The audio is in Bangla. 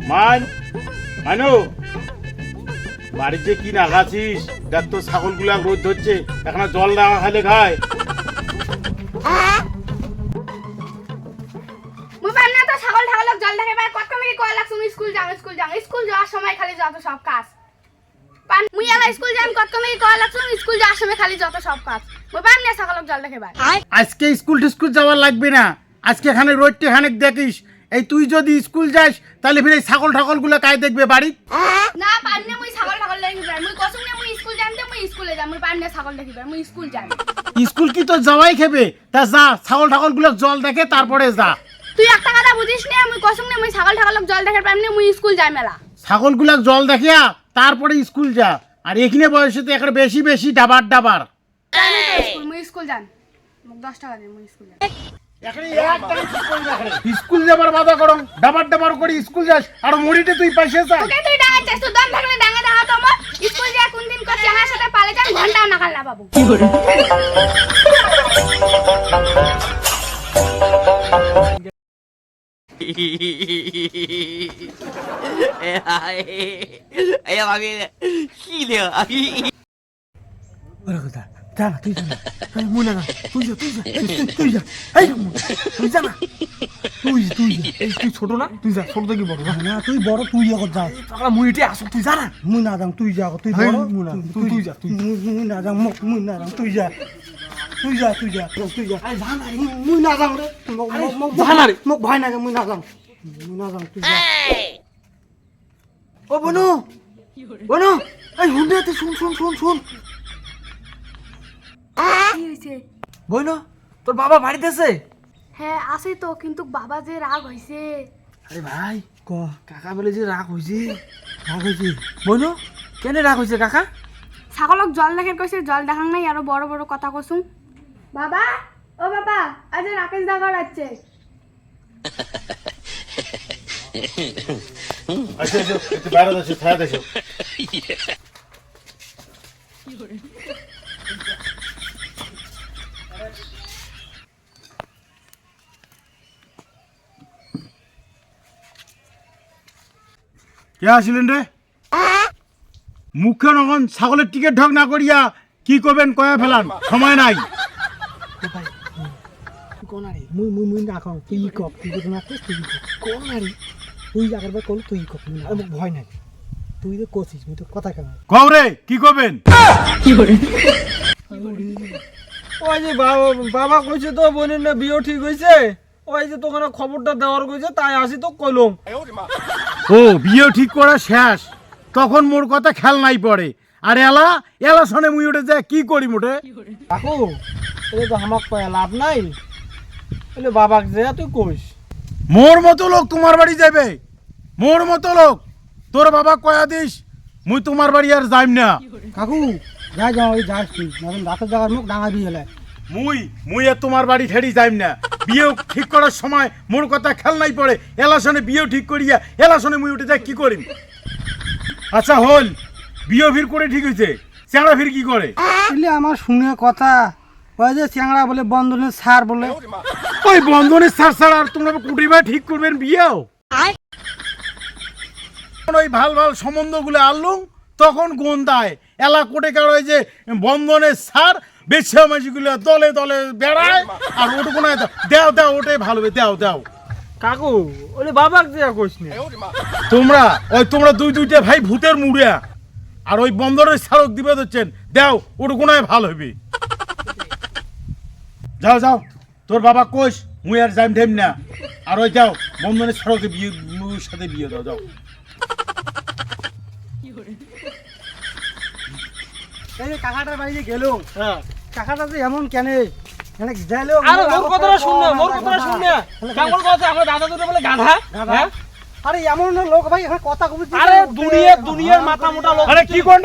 মানু বাড়িতে কি নাগাছিস? দেখ তো ছাগলগুলা রোদ ধরছে, এখন জল না খাইলে খায়। মুই পান্না তো ছাগল ঠাগলক জল দেখে ভাই কত মিনিট কল লাগছ স্কুল যাওয়ার সময় খালি যত সব কাজ। পান মুই আলা স্কুল যাম কত মিনিট কল লাগছ স্কুল যাওয়ার সময় খালি যত সব কাজ। মুই পান্না ছাগলক জল দেখে ভাই। আজকে স্কুল যাওয়ার লাগবে না, আজকে এখানে রোদটা খানিক দেখিস। এই তুই যদি স্কুল যাস তাহলে ফিরে ছাগল ঠাগলগুলো কাই দেখবে বাড়ি? না পান্না মুই ছাগল ঠাগল দেখি ভাই। মুই কসম না মুই স্কুল যাম মুই স্কুলে যাম। মুই পান্না ছাগল দেখি ভাই। মুই স্কুল যাম। স্কুল কি তো যাওয়াই খেবে? তা যা, ছাগল ঠাগলগুলো জল দেখে তারপরে যা। তুই একটা কথা বুঝিস না, মুই কসম না মুই ছাগল ঠাগলক জল দেখে পান্না মুই স্কুল যাই মেলা। ছাগলগুলো জল দেখিয়া তারপরে স্কুল যা। আর এখানে বয়সে তো একটা বেশি বেশি ডাবার মুই স্কুল যাম। মোক 10 টাকা দে, মুই স্কুল যাম। স্কুল যাবার বাধা করং, ডাবার করে স্কুল যাস আর মুড়িতে তুই পয়সা চাস। ওকে তুই ডাঙাচ্ছিস, তুই দম থাকলে ডাঙা ডাঙা তো আমার স্কুল যা কোন দিন করছিস আমার সাথে পালে যান ঘন্টাও না খালা বাবু। কি করে যা না, তুই যা না, মুনা না, তুই যা তুই যা এই তুই যা না, তুই তুই ছোট না, তুই যা। ছোট থেকে বড় না, তুই বড়, তুই এখন যা। টাকা মুইটে আসো, তুই যা না। মুই না যাম, তুই যা। তুই বড়, মুনা তুই যা। মুই না যাম, মুই না যাম, তুই যা। তুই যা আরে যা না, মুই না যাম রে। যা না রে, মোক ভয় লাগে, মুই না যাম, তুই যা। ও বনু এই হুন্ডে তে শুন। কি হইছে? বইনো তোর বাবা বাড়িতে আছে? হ্যাঁ আছে তো, কিন্তু বাবা যে রাগ হইছে। আরে ভাই ক কাকা বলে যে রাগ হইছে। বইনো কেন রাগ হইছে কাকা? ছাগলক জল দেখে কইছে, জল দেখাং নাই আরো বড় বড় কথা কইছুম। বাবা ও বাবা, আজ রাকেশ দা ঘর আছে। আচ্ছা একটু বাইরে আসো, ছায়া দেখো। কে আসিলেন রে? মুখে নখন ছাগলের টিকিট ঢক না করিয়া কি করবেন কয়া ফেলান, সময় নাই। ভাই কোনারে মুই না খাও, তুই কপ, তুই তো না তুই কোনারে তুই আগের বার কল তুই কপ না, আমার ভয় নাই। তুই তো কোচিস, মুই তো কথা কেন কও রে, কি করবেন? ওই যে বাবা কইছে তো বোনের না বিয়ে ঠিক হইছে, ওই যে তোকে খবরটা দেওয়ার কইছে, তাই আসি তো কইলাম। ও বিয়ে ঠিক করা শেষ, তখন মোর কথা খেল নাই পড়ে। আর এলা শোনে মুই ওঠে যায় কি করি মোটে? কাকু এটা তো আমাক কয়া লাভ নাই, বলে বাবাক যে তুই কইস। মোর মতো লোক তোমার বাড়ি যাবে? মোর মতো লোক তোর বাবা কয়া দিস মুই তোমার বাড়ি আর যাইম না। কাকু যাও ওই যাস তুই, নতুন রাতের জায়গার মুখ ডাঙা দিয়ে এলে। মুই আর তোমার বাড়ি ঠেড়ি যাইম না। বিয়েও ঠিক করার সময় মোর কথা খেল নাই পড়ে, এলাশনে বিয়েও ঠিক করিয়া এলাশনে মুই উঠে যাই কি করিম? আচ্ছা হল, বিয়ে ফির করে ঠিক হয়েছে, চ্যাংড়া ফির কি করে? আমার শুনে কথা, ওই যে চ্যাংড়া বলে বন্ধনের সার বলে। ওই বন্ধনের সার ছাড়া আর তোমরা কুটিবা ঠিক করবেন বিয়েও? ওই ভাল সম্বন্ধগুলো আনলুম, তখন গন্ধায় এলা কোটে কার ওই যে বন্ধনের সার বেছে মাঝিগুলো দলে দলে বেড়ায়। আর ওটুকু না দাও ওটাই ভালো হবে, দাও। কাকু ওলে বাবাক দিয়া কইস নি। তোমরা দুইটা ভাই ভূতের মুড়িয়া, আর ওই বন্ধনের সারক দিবে দিচ্ছেন, দাও ওটুকু না ভালো হবে। যাও তোর বাবা কইস, মুই আর যাইম ঢেম না। আর ওই যাও বন্ধনের সারকে বিয়ের সাথে বিয়ে দাও। এই যে কাকাটার বাড়িতে গেল, কাকাটা যে এমন কেন আরে এমন লোক ভাই কথা কবি, আরে দুনিয়ার মাথা মোটা লোক। আরে কি কোন